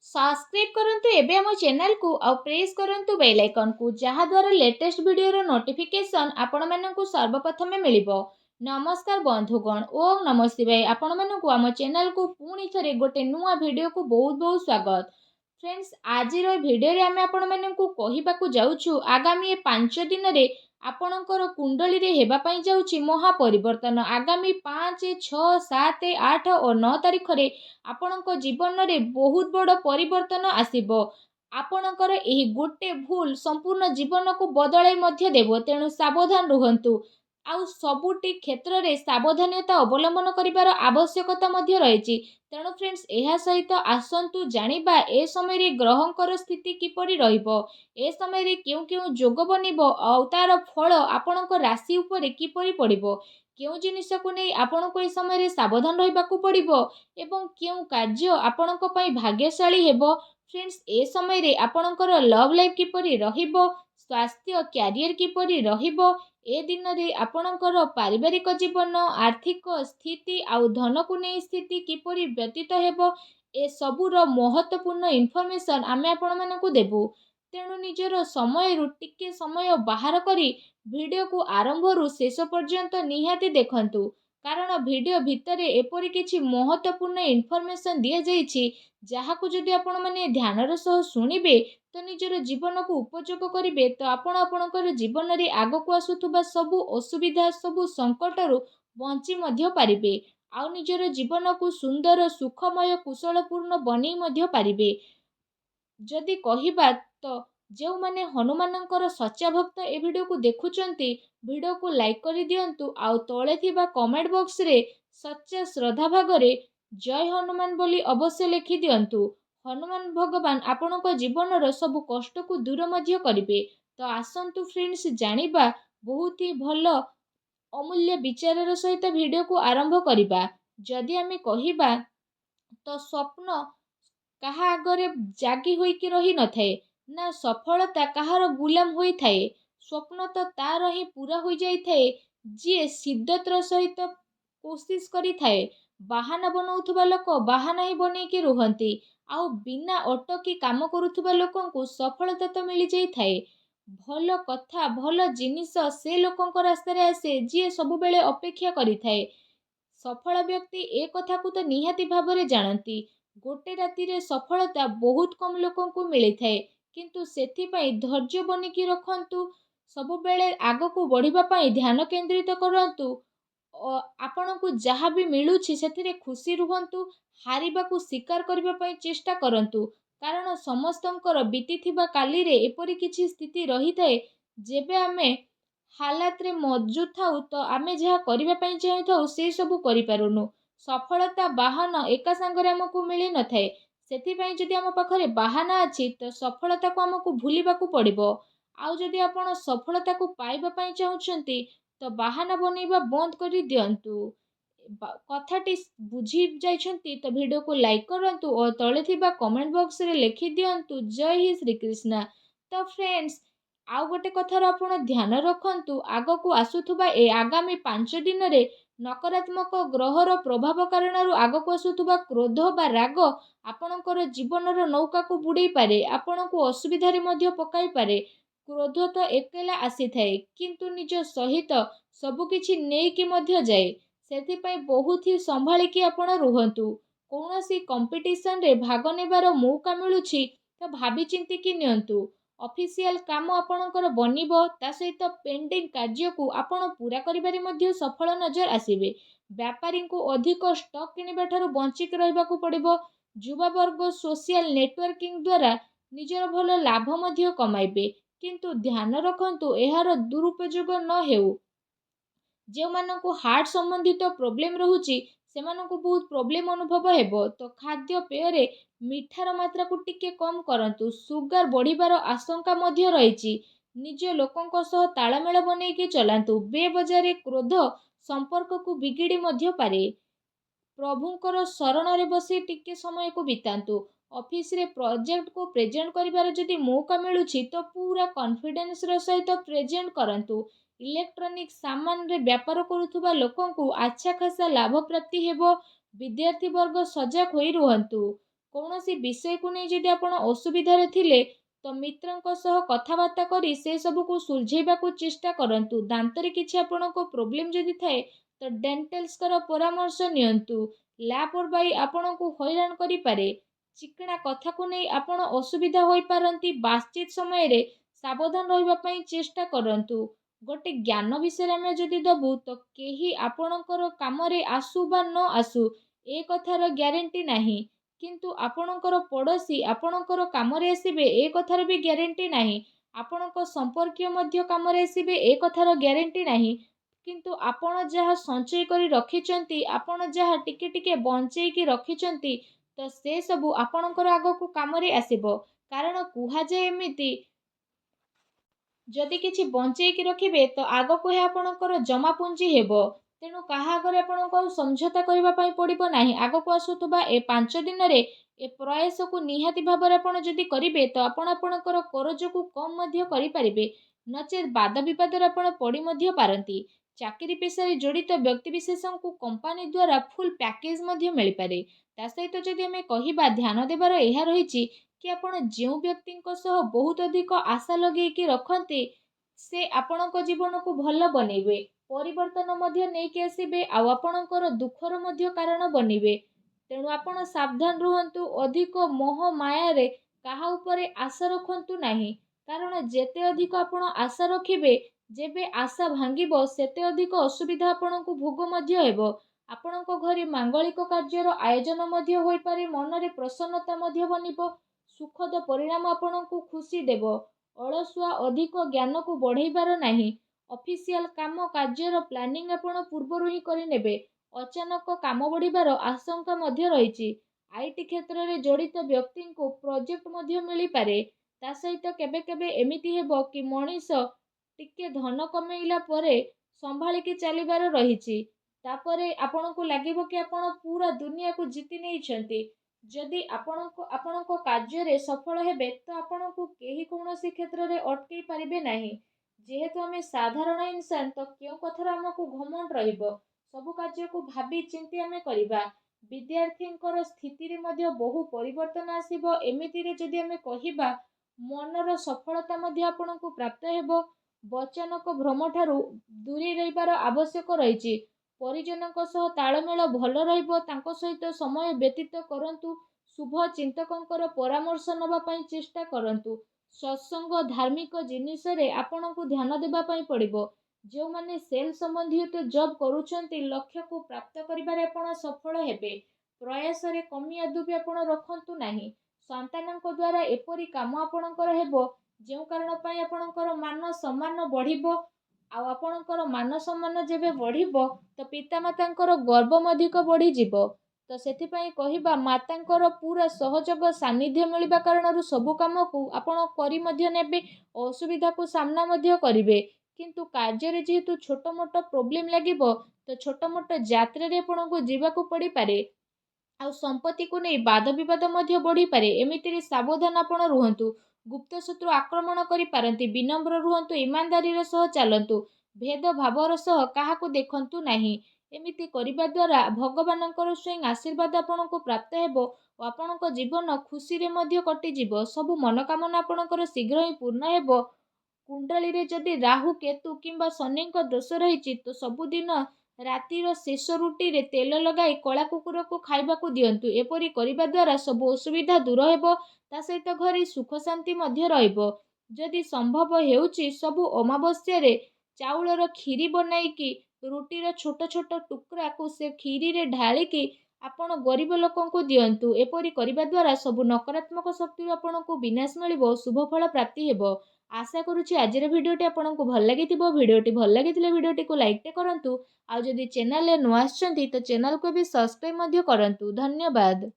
Subscribe करंतु एबे हम चैनल को और प्रेस करंतु बेल आइकन को जहा द्वारा लेटेस्ट वीडियो रो नोटिफिकेशन आपण मानकु सर्वप्रथम मिलिबो। नमस्कार बंधुगण, ओम नमः शिवाय। आपण मानकु हम चैनल को पुणी थरे गोटे नुआ वीडियो को बहुत बहुत स्वागत। फ्रेंड्स, आज वीडियो रे आमे आपण मानकु कहिबाकु जाउछु आगामी 5 दिन रे आपणकर कुंडली रे हेबा पई जाउछि महा परिवर्तन। आगामी 5, 6, 7, 8 और 9 तारिख रे आपणक जीवन रे बहुत बड़ परिवर्तन आसीबो। आपणकर एही गोटे भूल संपूर्ण जीवन को बदलाई मध्य देबो, तेणु सावधान रुहंतु। आउ सबुटी क्षेत्र रे सावधानता अवलंबन करिवार आवश्यकता मध्य रहिछि। तेणु फ्रेंड्स, एहा सहित आसंतु जानिबा ए समय रे ग्रहंकर स्थिति किपरि रहिबो, ए समय रे केउ केउ जोग बनिबो और तार फल आपणक राशि उपरे किपरि पड़िबो, केउ जिनिस को नै आपणको ए समय रे सावधान रहिबाकू पड़िबो एवं केउ कार्य आपणक पई भाग्यशाली हेबो। फ्रेंड्स, ए समय रे आपणकर लव लाइफ किपरि रहिबो, स्वास्थ्य क्यारियर किपरि रहिबो, ए दिन रे आपणकर पारिवारिक जीवन, आर्थिक स्थिति आउ धन को नै स्थिति किपरि व्यतीत हेबो, ए सबुर महत्वपूर्ण इनफॉरमेशन आमे आपण मानकू देबू। तेणु निजर समय टिके समय बाहर करी वीडियो को आरंभ रु शेष पर्यंत निहाती देखंतु, कारण वीडियो भितरे एपरि किछि महत्वपूर्ण इनफॉरमेशन दिया जाइछि जहाकू जदि आपण माने ध्यानर सह सुनिबे तो निजर जीवन को उपयोग करिवे, तो आपण आपणकर जीवन रे आगकू आसुथुबा सबु असुविधा सबु संकट रु बंची मध्य पारिबे, आउ निजर जीवन को सुंदर सुखमय कुशलपूर्ण बनी मध्य पारिबे। जदि कहिबा तो जो माने हनुमानंकर सच्चा भक्त ए वीडियो को देखुचंती, वीडियो को लाइक करि दियंतु आउ तळे थिबा कमेंट बॉक्स रे सच्चा श्रद्धा भागरे जय हनुमान बोली अवश्य लिखि दियंतु। हनुमान भगवान आपणक जीवनर सब कष्ट को दूर मध्य करिवे। तो आसंतु फ्रेंड्स, जानिबा बहुत ही भल अमूल्य विचारर सहित वीडियो को आरंभ करिबा। जदि आमे कहिबा तो स्वप्न काहा आगरे जागी होइकी रही न थाए, ना सफलता कहार गुलाम होई थाए। स्वप्न तो तार ही पूरा होई जाई थाए जी शिद्दतर सहित कोशिश करी थाए। बाहाना बनाउथुबा लोक बाहाना ही बनेकी रुहंती, आउ बिना अटकी काम करुथुबा लोकंकु सफलता तो मिली जाई थाए। भल कथा भल जिनिस से लोकंक रास्तारे आसे जी सबु बेले अपेक्षा करी थाए। सफल व्यक्ति ए कथा को तो निहाती भावरे जानती। गोटे राति रे सफलता बहुत कम लोकों को मिली थाए, किंतु सेथिपाई धैर्य बनिकी रखंतु, सबु बेले आगो को बढ़िबा पाई ध्यान केंद्रित करंतु। आपनकु जहाँ भी मिलुछि सेथिरे खुशी रुहंतु, हारिबाकू स्वीकार करबा पाई चेष्टा करंतु, कारण समस्तंकर बीतीथिबा काली रे एपरि किछि स्थिति रही थाए जेबे आमे हालात रे मौजूद थाउ तो आमे जहाँ करबा पाई चाहथाउ से सबु करि पारुनु। सफलता बाहन एका संगरे हमकु मिली न थाए, सेथिपाई जदि आम पाखरे बाहाना अछि तो सफलता को हमकु भूलिबाकू पड़िबो। आउ जदि आपण सफलता को पाइबा पाई चाहुचंती तो बाहाना बनेबा बंद करि दियंतु। कथाटी बुझी जाइछंती तो वीडियो को लाइक करंतु और तळे थिबा कमेंट बॉक्स रे लिखि दियंतु जय ही श्री कृष्णा। तो फ्रेंड्स, आउ गोटे कथार आपण ध्यान रखंतु, आगो को आसुथुबा ए आगामी 5 दिन रे नकारात्मक ग्रहर प्रभाव कारण आगो को आसुथुबा क्रोध बा राग आपणकर जीवनर नौका को बुड़ाई पारे, आपण को असुविधा रे मध्य पकाई पारे। क्रोध तो एकेला आसी थाए, किंतु निज सहित सबु किछि नेकी मध्य जाए, सेथिपाई बहुत ही संभालिकी आपण रुहंतु। कौनसी कंपटीशन रे भाग नेबार मौका मिलुछि तो भाबी चिंती कि नियंतु। ऑफिशियल काम आपणकर बनिबो, ता सहित पेंडिंग कार्य को आपण पूरा करिबारे मध्य सफल नजर आसीबे। व्यापारी को अधिक स्टॉक किनिबा ठारू बंचिक रहिबाकू पड़िबो। युवा वर्ग सोशल नेटवर्किंग द्वारा निजर भल लाभ मध्य कमाइबे, किंतु ध्यान रखंतु एहार दुरुपयोग न हेउ। जो मानकु हार्ट संबंधित प्रोब्लेम रहुची सेमानकु बहुत प्रोब्लेम अनुभव हेबो। तो खाद्य पेय मिठार मात्रा को टिके कम करंतु, सुगर बढ़िबार आशंका मध्य रहिछि। निज लोकंक सह तालमेल बनेइके चलांतु, बेबजारे क्रोध संपर्क को बिगिड़ी मध्य पारे। प्रभुंकर शरण रे बसी टिके समय को बितांतु। ऑफिस रे प्रोजेक्ट को प्रेजेंट करिबार जदि मौका मिलुछि तो पूरा कॉन्फिडेंस रो सहित प्रेजेंट करंतु। इलेक्ट्रॉनिक सामान रे व्यापार करुथुबा लोकंकु अच्छा खासा लाभ प्राप्ति हेबो। विद्यार्थी वर्ग सजग होई रुहंतु। କୌଣସି ବିଷୟକୁ ନେଇ ଯଦି ଆପଣ ଅସୁବିଧାରେ ଥିଲେ ତ ମିତ୍ରଙ୍କ ସହ କଥାବାର୍ତ୍ତା କରି ସେ ସବୁକୁ ସୁଲଝେଇବାକୁ ଚେଷ୍ଟା କରନ୍ତୁ। ଦାନ୍ତରେ କିଛି ଆପଣଙ୍କ ପ୍ରୋବ୍ଲେମ୍ ଯଦି ଥାଏ ତ ଡେଣ୍ଟାଲ୍ସଙ୍କର ପରାମର୍ଶ ନିଅନ୍ତୁ। ଲାପରବାହୀ ଆପଣଙ୍କୁ ହଇରାଣ କରିପାରେ। ଚିକଣା କଥାକୁ ନେଇ ଆପଣ ଅସୁବିଧା ହୋଇପାରନ୍ତି। ବାତଚିତ ସମୟରେ ସାବଧାନ ରହିବା ପାଇଁ ଚେଷ୍ଟା କରନ୍ତୁ। ଗୋଟେ ଜ୍ଞାନ ବିଷୟରେ ଆମେ ଯଦି ଦେବୁ ତ କେହି ଆପଣଙ୍କର କାମରେ ଆସୁ ବା ନ ଆସୁ ଏ କଥାର ଗ୍ୟାରେଣ୍ଟି ନାହିଁ, କିନ୍ତୁ ଆପଣଙ୍କର ପଡ଼ୋଶୀ ଆପଣଙ୍କର କାମରେ ଆସିବେ ଏ କଥାର ବି ଗ୍ୟାରେଣ୍ଟି ନାହିଁ। ଆପଣଙ୍କ ସମ୍ପର୍କୀୟ ମଧ୍ୟ କାମରେ ଆସିବେ ଏ କଥାର ଗ୍ୟାରେଣ୍ଟି ନାହିଁ। କିନ୍ତୁ ଆପଣ ଯାହା ସଞ୍ଚୟ କରି ରଖିଛନ୍ତି, ଆପଣ ଯାହା ଟିକେ ଟିକେ ବଞ୍ଚେଇକି ରଖିଛନ୍ତି ତ ସେ ସବୁ ଆପଣଙ୍କର ଆଗକୁ କାମରେ ଆସିବ। କାରଣ କୁହାଯାଏ ଏମିତି, ଯଦି କିଛି ବଞ୍ଚେଇକି ରଖିବେ ତ ଆଗକୁ ଏହା ଆପଣଙ୍କର ଜମାପୁଞ୍ଜି ହେବ। ତେଣୁ କାହା ଆଗରେ ଆପଣଙ୍କୁ ଆଉ ସମଝୋତା କରିବା ପାଇଁ ପଡ଼ିବ ନାହିଁ। ଆଗକୁ ଆସୁଥିବା ଏ 5 ଦିନରେ ଏ ପ୍ରୟାସକୁ ନିହାତି ଭାବରେ ଆପଣ ଯଦି କରିବେ ତ ଆପଣ ଆପଣଙ୍କର କରଜକୁ କମ୍ ମଧ୍ୟ କରିପାରିବେ। ନଚେତ୍ ବାଦ ବିବାଦରେ ଆପଣ ପଡ଼ି ମଧ୍ୟ ପାରନ୍ତି। ଚାକିରି ପେଶାରେ ଜଡ଼ିତ ବ୍ୟକ୍ତିବିଶେଷଙ୍କୁ କମ୍ପାନୀ ଦ୍ୱାରା ଫୁଲ୍ ପ୍ୟାକେଜ୍ ମଧ୍ୟ ମିଳିପାରେ। ତା ସହିତ ଯଦି ଆମେ କହିବା ଧ୍ୟାନ ଦେବାର ଏହା ରହିଛି କି ଆପଣ ଯେଉଁ ବ୍ୟକ୍ତିଙ୍କ ସହ ବହୁତ ଅଧିକ ଆଶା ଲଗେଇକି ରଖନ୍ତି ସେ ଆପଣଙ୍କ ଜୀବନକୁ ଭଲ ବନେଇବେ, ପରିବର୍ତ୍ତନ ମଧ୍ୟ ନେଇକି ଆସିବେ ଆଉ ଆପଣଙ୍କର ଦୁଃଖର ମଧ୍ୟ କାରଣ ବନିବେ। ତେଣୁ ଆପଣ ସାବଧାନ ରୁହନ୍ତୁ। ଅଧିକ ମୋହ ମାୟାରେ କାହା ଉପରେ ଆଶା ରଖନ୍ତୁ ନାହିଁ। କାରଣ ଯେତେ ଅଧିକ ଆପଣ ଆଶା ରଖିବେ, ଯେବେ ଆଶା ଭାଙ୍ଗିବ ସେତେ ଅଧିକ ଅସୁବିଧା ଆପଣଙ୍କୁ ଭୋଗ ମଧ୍ୟ ହେବ। ଆପଣଙ୍କ ଘରେ ମାଙ୍ଗଳିକ କାର୍ଯ୍ୟର ଆୟୋଜନ ମଧ୍ୟ ହୋଇପାରେ। ମନରେ ପ୍ରସନ୍ନତା ମଧ୍ୟ ବନିବ। ସୁଖଦ ପରିଣାମ ଆପଣଙ୍କୁ ଖୁସି ଦେବ। ଅଳସୁଆ ଅଧିକ ଜ୍ଞାନକୁ ବଢ଼େଇବାର ନାହିଁ। ଅଫିସିଆଲ କାମ କାର୍ଯ୍ୟର ପ୍ଲାନିଂ ଆପଣ ପୂର୍ବରୁ ହିଁ କରିନେବେ। ଅଚାନକ କାମ ବଢ଼ିବାର ଆଶଙ୍କା ମଧ୍ୟ ରହିଛି। ଆଇଟି କ୍ଷେତ୍ରରେ ଜଡ଼ିତ ବ୍ୟକ୍ତିଙ୍କୁ ପ୍ରୋଜେକ୍ଟ ମଧ୍ୟ ମିଳିପାରେ। ତା ସହିତ କେବେ କେବେ ଏମିତି ହେବ କି ମଣିଷ ଟିକେ ଧନ କମେଇଲା ପରେ ସମ୍ଭାଳିକି ଚାଲିବାର ରହିଛି। ତାପରେ ଆପଣଙ୍କୁ ଲାଗିବ କି ଆପଣ ପୁରା ଦୁନିଆକୁ ଜିତି ନେଇଛନ୍ତି। ଯଦି ଆପଣଙ୍କ କାର୍ଯ୍ୟରେ ସଫଳ ହେବେ ତ ଆପଣଙ୍କୁ କେହି କୌଣସି କ୍ଷେତ୍ରରେ ଅଟକେଇ ପାରିବେ ନାହିଁ। ଯେହେତୁ ଆମେ ସାଧାରଣ ଇନସାନ ତ କେଉଁ କଥାର ଆମକୁ ଘମଣ୍ଡ ରହିବ। ସବୁ କାର୍ଯ୍ୟକୁ ଭାବି ଚିନ୍ତି ଆମେ କରିବା। ବିଦ୍ୟାର୍ଥୀଙ୍କର ସ୍ଥିତିରେ ମଧ୍ୟ ବହୁ ପରିବର୍ତ୍ତନ ଆସିବ। ଏମିତିରେ ଯଦି ଆମେ କହିବା ମନର ସଫଳତା ମଧ୍ୟ ଆପଣଙ୍କୁ ପ୍ରାପ୍ତ ହେବ। ବଚନକ ଭ୍ରମଠାରୁ ଦୂରେଇ ରହିବାର ଆବଶ୍ୟକ ରହିଛି। ପରିଜନଙ୍କ ସହ ତାଳମେଳ ଭଲ ରହିବ। ତାଙ୍କ ସହିତ ସମୟ ବ୍ୟତୀତ କରନ୍ତୁ। ଶୁଭ ଚିନ୍ତକଙ୍କର ପରାମର୍ଶ ନେବା ପାଇଁ ଚେଷ୍ଟା କରନ୍ତୁ। ସତ୍ସଙ୍ଗ ଧାର୍ମିକ ଜିନିଷରେ ଆପଣଙ୍କୁ ଧ୍ୟାନ ଦେବା ପାଇଁ ପଡ଼ିବ। ଯେଉଁମାନେ ସେଲ୍ ସମ୍ବନ୍ଧୀୟ ଜବ୍ କରୁଛନ୍ତି ଲକ୍ଷ୍ୟକୁ ପ୍ରାପ୍ତ କରିବାରେ ଆପଣ ସଫଳ ହେବେ। ପ୍ରୟାସରେ କମି ଆଦୌ ବି ଆପଣ ରଖନ୍ତୁ ନାହିଁ। ସନ୍ତାନଙ୍କ ଦ୍ୱାରା ଏପରି କାମ ଆପଣଙ୍କର ହେବ ଯେଉଁ କାରଣ ପାଇଁ ଆପଣଙ୍କର ମାନ ସମ୍ମାନ ବଢ଼ିବ। ଆଉ ଆପଣଙ୍କର ମାନ ସମ୍ମାନ ଯେବେ ବଢ଼ିବ ତ ପିତାମାତାଙ୍କର ଗର୍ବ ମଧ୍ୟ ବଢ଼ିଯିବ। ତ ସେଥିପାଇଁ କହିବା ମାତାଙ୍କର ପୁରା ସହଯୋଗ ସାନ୍ନିଧ୍ୟ ମିଳିବା କାରଣରୁ ସବୁ କାମକୁ ଆପଣ କରି ମଧ୍ୟ ନେବେ। ଅସୁବିଧାକୁ ସାମ୍ନା ମଧ୍ୟ କରିବେ। କିନ୍ତୁ କାର୍ଯ୍ୟରେ ଯେହେତୁ ଛୋଟ ମୋଟ ପ୍ରୋବ୍ଲେମ୍ ଲାଗିବ ତ ଛୋଟ ମୋଟ ଯାତ୍ରାରେ ଆପଣଙ୍କୁ ଯିବାକୁ ପଡ଼ିପାରେ। ଆଉ ସମ୍ପତ୍ତିକୁ ନେଇ ବାଦ ବିବାଦ ମଧ୍ୟ ବଢ଼ିପାରେ। ଏମିତିରେ ସାବଧାନ ଆପଣ ରୁହନ୍ତୁ। ଗୁପ୍ତ ଶତ୍ରୁ ଆକ୍ରମଣ କରିପାରନ୍ତି। ବିନମ୍ର ରୁହନ୍ତୁ। ଇମାନଦାରୀର ସହ ଚାଲନ୍ତୁ। ଭେଦଭାବର ସହ କାହାକୁ ଦେଖନ୍ତୁ ନାହିଁ। ଏମିତି କରିବା ଦ୍ୱାରା ଭଗବାନଙ୍କର ସ୍ୱୟଂ ଆଶୀର୍ବାଦ ଆପଣଙ୍କୁ ପ୍ରାପ୍ତ ହେବ ଓ ଆପଣଙ୍କ ଜୀବନ ଖୁସିରେ ମଧ୍ୟ କଟିଯିବ। ସବୁ ମନୋକାମନା ଆପଣଙ୍କର ଶୀଘ୍ର ହିଁ ପୂର୍ଣ୍ଣ ହେବ। କୁଣ୍ଡଳୀରେ ଯଦି ରାହୁ କେତୁ କିମ୍ବା ଶନିଙ୍କ ଦୋଷ ରହିଛି ତ ସବୁଦିନ ରାତିର ଶେଷ ରୁଟିରେ ତେଲ ଲଗାଇ କଳା କୁକୁରକୁ ଖାଇବାକୁ ଦିଅନ୍ତୁ। ଏପରି କରିବା ଦ୍ୱାରା ସବୁ ଅସୁବିଧା ଦୂର ହେବ। ତା ସହିତ ଘରେ ସୁଖ ଶାନ୍ତି ମଧ୍ୟ ରହିବ। ଯଦି ସମ୍ଭବ ହେଉଛି ସବୁ ଅମାବାସ୍ୟାରେ ଚାଉଳର କ୍ଷୀରି ବନାଇକି ରୁଟିର ଛୋଟ ଛୋଟ ଟୁକରାକୁ ସେ କ୍ଷୀରିରେ ଢାଳିକି ଆପଣ ଗରିବ ଲୋକଙ୍କୁ ଦିଅନ୍ତୁ। ଏପରି କରିବା ଦ୍ୱାରା ସବୁ ନକାରାତ୍ମକ ଶକ୍ତିରୁ ଆପଣଙ୍କୁ ବିନାଶ ମିଳିବ। ଶୁଭ ଫଳ ପ୍ରାପ୍ତି ହେବ। ଆଶା କରୁଛି ଆଜିର ଭିଡ଼ିଓଟି ଆପଣଙ୍କୁ ଭଲ ଲାଗିଥିବ। ଭିଡ଼ିଓଟି ଭଲ ଲାଗିଥିଲେ ଭିଡ଼ିଓଟିକୁ ଲାଇକ୍ଟେ କରନ୍ତୁ। ଆଉ ଯଦି ଚ୍ୟାନେଲରେ ନୂଆ ଆସିଛନ୍ତି ତ ଚ୍ୟାନେଲକୁ ବି ସବସ୍କ୍ରାଇବ୍ ମଧ୍ୟ କରନ୍ତୁ। ଧନ୍ୟବାଦ।